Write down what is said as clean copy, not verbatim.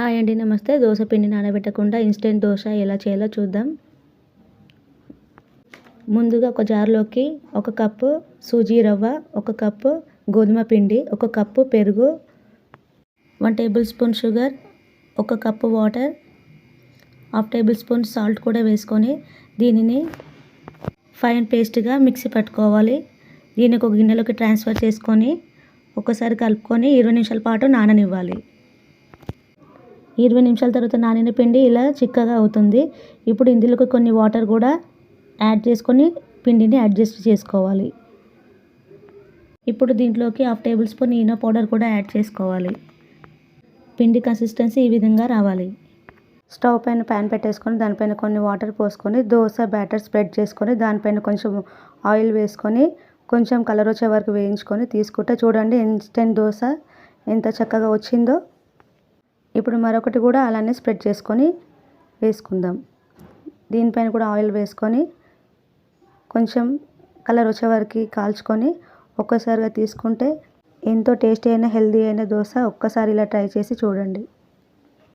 Hi అండి, నమస్తే. దోస పిండి నానబెట్టకుండా ఇన్స్టెంట్ దోశ ఎలా చేయాలో చూద్దాం. ముందుగా ఒక జార్లోకి 1 కప్పు సూజీ రవ్వ, 1 కప్పు గోధుమ పిండి, 1 కప్పు పెరుగు, 1 table spoon sugar, 1 cup water, 1/2 table spoon salt కూడా వేసుకొని దీనిని ఫైన్ పేస్ట్గా మిక్సీ పట్టుకోవాలి. దీన్ని ఒక గిన్నెలోకి ట్రాన్స్ఫర్ చేసుకొని ఒకసారి కలుపుకొని 20 నిమిషాల పాటు నాననివ్వాలి. 20 నిమిషాల తర్వాత నానిన పిండి ఇలా చిక్కగా అవుతుంది. ఇప్పుడు ఇందులోకి కొన్ని వాటర్ కూడా యాడ్ చేసుకొని పిండిని అడ్జస్ట్ చేసుకోవాలి. ఇప్పుడు దీంట్లోకి 1/2 టేబుల్ స్పూన్ ఈనో పౌడర్ కూడా యాడ్ చేసుకోవాలి. పిండి కన్సిస్టెన్సీ ఈ విధంగా రావాలి. స్టవ్ పైన ప్యాన్ పెట్టేసుకొని దానిపైన కొన్ని వాటర్ పోసుకొని దోశ బ్యాటర్ స్ప్రెడ్ చేసుకొని దానిపైన కొంచెం ఆయిల్ వేసుకొని కొంచెం కలర్ వచ్చే వరకు వేయించుకొని తీసుకుంటే చూడండి ఇన్స్టెంట్ దోశ ఎంత చక్కగా వచ్చిందో. ఇప్పుడు మరొకటి కూడా అలానే స్ప్రెడ్ చేసుకొని వేసుకుందాం. దీనిపైన కూడా ఆయిల్ వేసుకొని కొంచెం కలర్ వచ్చే వరకు కాల్చుకొని ఒక్కసారిగా తీసుకుంటే ఎంతో టేస్టీ అయిన హెల్దీ అయిన దోశ. ఒక్కసారి ఇలా ట్రై చేసి చూడండి.